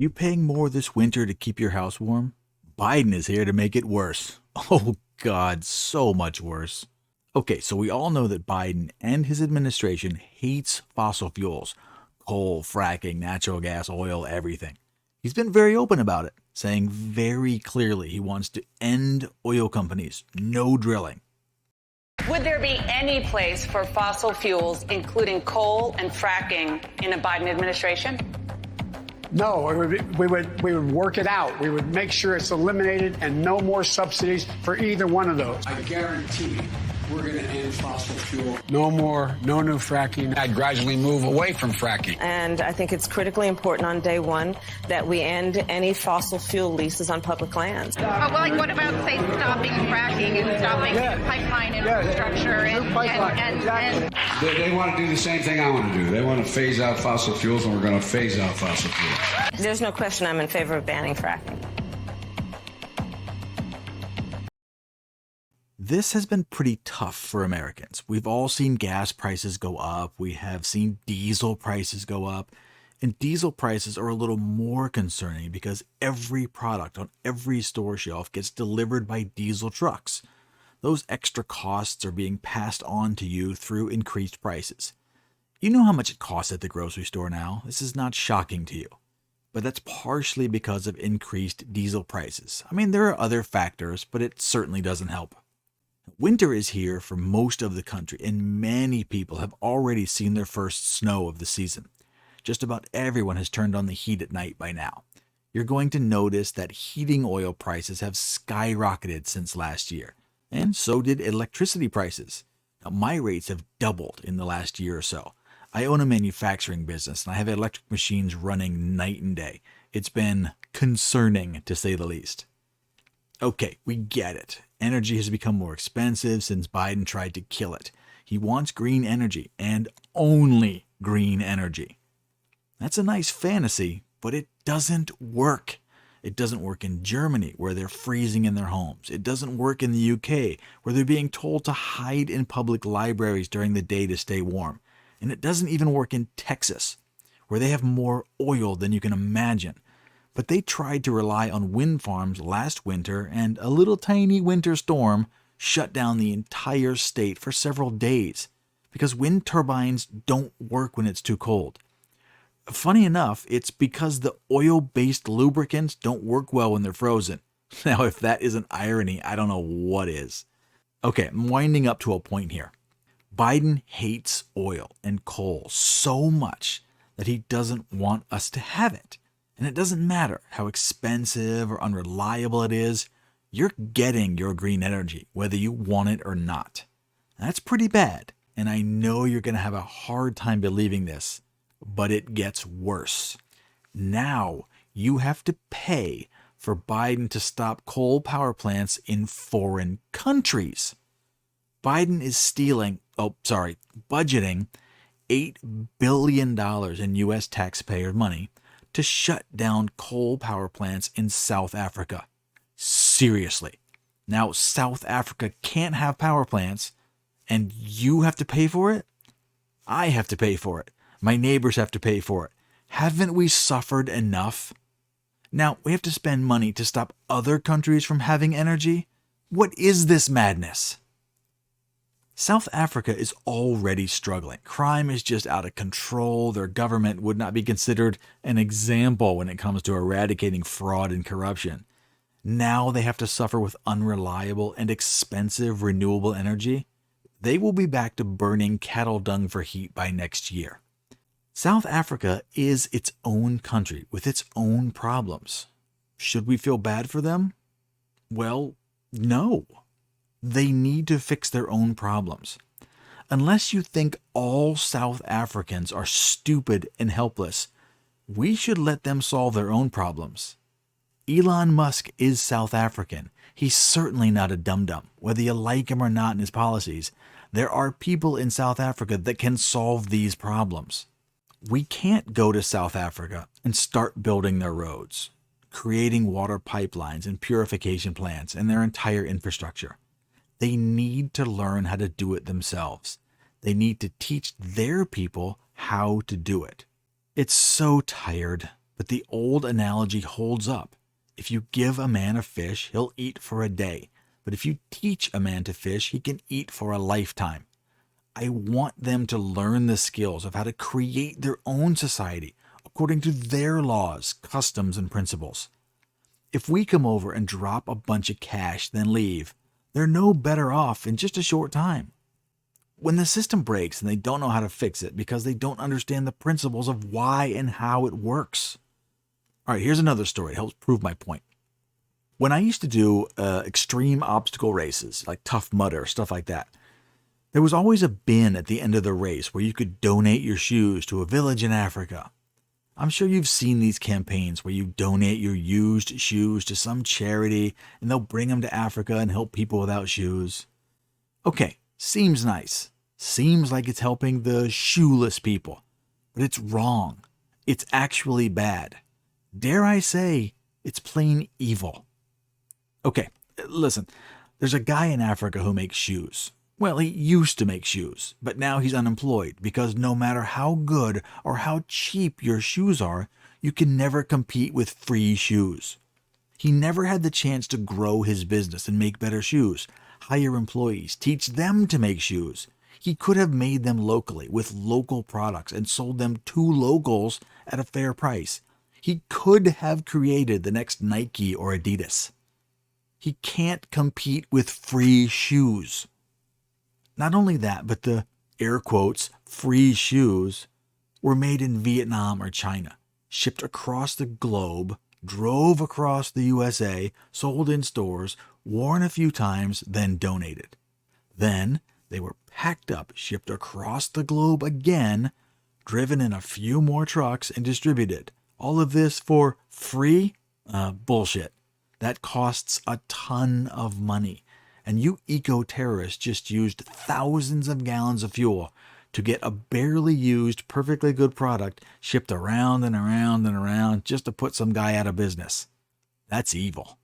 You paying more this winter to keep your house warm? Biden is here to make it worse. Oh God, so much worse. Okay, so we all know that Biden and his administration hates fossil fuels. Coal, fracking, natural gas, oil, everything. He's been very open about it, saying very clearly he wants to end oil companies, no drilling. Would there be any place for fossil fuels, including coal and fracking, in a Biden administration? No, we would work it out. We would make sure it's eliminated and no more subsidies for either one of those. I guarantee we're going to end fossil fuel. No more, no new fracking. I'd gradually move away from fracking. And I think it's critically important on day one that we end any fossil fuel leases on public lands. What about, say, stopping fracking and stopping pipeline infrastructure? They want to do the same thing I want to do. They want to phase out fossil fuels, and we're going to phase out fossil fuels. There's no question I'm in favor of banning fracking. This has been pretty tough for Americans. We've all seen gas prices go up. We have seen diesel prices go up. And diesel prices are a little more concerning because every product on every store shelf gets delivered by diesel trucks. Those extra costs are being passed on to you through increased prices. You know how much it costs at the grocery store now. This is not shocking to you. But that's partially because of increased diesel prices. I mean, there are other factors, but it certainly doesn't help. Winter is here for most of the country, and many people have already seen their first snow of the season. Just about everyone has turned on the heat at night by now. You're going to notice that heating oil prices have skyrocketed since last year, and so did electricity prices. Now, my rates have doubled in the last year or so. I own a manufacturing business, and I have electric machines running night and day. It's been concerning, to say the least. Okay, we get it. Energy has become more expensive since Biden tried to kill it. He wants green energy, and only green energy. That's a nice fantasy, but it doesn't work. It doesn't work in Germany, where they're freezing in their homes. It doesn't work in the UK, where they're being told to hide in public libraries during the day to stay warm. And it doesn't even work in Texas, where they have more oil than you can imagine. But they tried to rely on wind farms last winter, and a little tiny winter storm shut down the entire state for several days because wind turbines don't work when it's too cold. Funny enough, it's because the oil-based lubricants don't work well when they're frozen. Now, if that isn't irony, I don't know what is. Okay, I'm winding up to a point here. Biden hates oil and coal so much that he doesn't want us to have it. And it doesn't matter how expensive or unreliable it is, you're getting your green energy, whether you want it or not. That's pretty bad, and I know you're going to have a hard time believing this, but it gets worse. Now you have to pay for Biden to stop coal power plants in foreign countries. Biden is budgeting $8 billion in U.S. taxpayer money to shut down coal power plants in South Africa. Seriously. Now, South Africa can't have power plants, and you have to pay for it? I have to pay for it. My neighbors have to pay for it. Haven't we suffered enough? Now, we have to spend money to stop other countries from having energy? What is this madness? South Africa is already struggling. Crime is just out of control. Their government would not be considered an example when it comes to eradicating fraud and corruption. Now they have to suffer with unreliable and expensive renewable energy. They will be back to burning cattle dung for heat by next year. South Africa is its own country with its own problems. Should we feel bad for them? Well, no. They need to fix their own problems. Unless you think all South Africans are stupid and helpless, we should let them solve their own problems. Elon Musk is South African. He's certainly not a dum-dum. Whether you like him or not in his policies, there are people in South Africa that can solve these problems. We can't go to South Africa and start building their roads, creating water pipelines and purification plants and their entire infrastructure. They need to learn how to do it themselves. They need to teach their people how to do it. It's so tired, But the old analogy holds up. If you give a man a fish, he'll eat for a day. But if you teach a man to fish, he can eat for a lifetime. I want them to learn the skills of how to create their own society according to their laws, customs, and principles. If we come over and drop a bunch of cash, then leave, they're no better off in just a short time. When the system breaks and they don't know how to fix it because they don't understand the principles of why and how it works. All right, here's another story. It helps prove my point. When I used to do extreme obstacle races, like Tough Mudder, stuff like that, there was always a bin at the end of the race where you could donate your shoes to a village in Africa. I'm sure you've seen these campaigns where you donate your used shoes to some charity and they'll bring them to Africa and help people without shoes. Okay, seems nice. Seems like it's helping the shoeless people. But it's wrong. It's actually bad. Dare I say, it's plain evil. Okay, listen, there's a guy in Africa who makes shoes. Well, he used to make shoes, but now he's unemployed because no matter how good or how cheap your shoes are, you can never compete with free shoes. He never had the chance to grow his business and make better shoes, hire employees, teach them to make shoes. He could have made them locally with local products and sold them to locals at a fair price. He could have created the next Nike or Adidas. He can't compete with free shoes. Not only that, but the, air quotes, free shoes were made in Vietnam or China, shipped across the globe, drove across the USA, sold in stores, worn a few times, then donated. Then they were packed up, shipped across the globe again, driven in a few more trucks, and distributed. All of this for free? Bullshit. That costs a ton of money. And you eco-terrorists just used thousands of gallons of fuel to get a barely used, perfectly good product shipped around and around and around just to put some guy out of business. That's evil.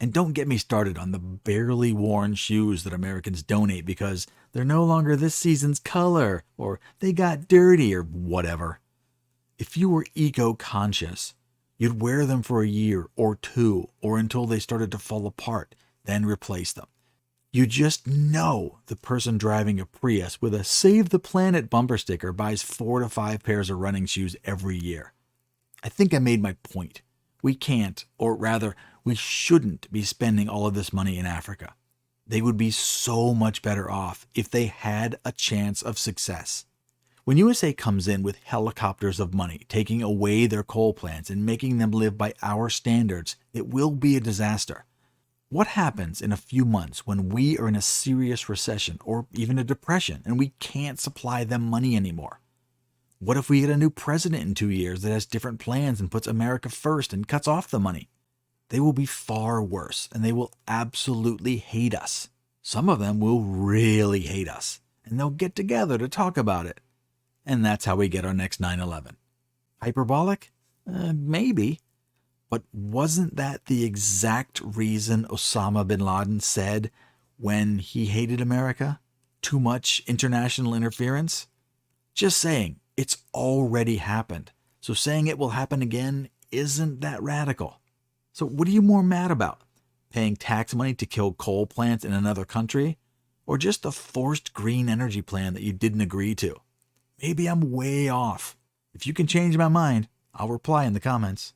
And don't get me started on the barely worn shoes that Americans donate because they're no longer this season's color or they got dirty or whatever. If you were eco-conscious, you'd wear them for a year or two or until they started to fall apart, then replace them. You just know the person driving a Prius with a Save the Planet bumper sticker buys 4 to 5 pairs of running shoes every year. I think I made my point. We can't, or rather, we shouldn't be spending all of this money in Africa. They would be so much better off if they had a chance of success. When USA comes in with helicopters of money, taking away their coal plants and making them live by our standards, it will be a disaster. What happens in a few months when we are in a serious recession or even a depression and we can't supply them money anymore? What if we get a new president in 2 years that has different plans and puts America first and cuts off the money? They will be far worse and they will absolutely hate us. Some of them will really hate us and they'll get together to talk about it. And that's how we get our next 9/11. Hyperbolic? Maybe. But wasn't that the exact reason Osama bin Laden said when he hated America? Too much international interference? Just saying, it's already happened. So saying it will happen again isn't that radical. So what are you more mad about? Paying tax money to kill coal plants in another country? Or just a forced green energy plan that you didn't agree to? Maybe I'm way off. If you can change my mind, I'll reply in the comments.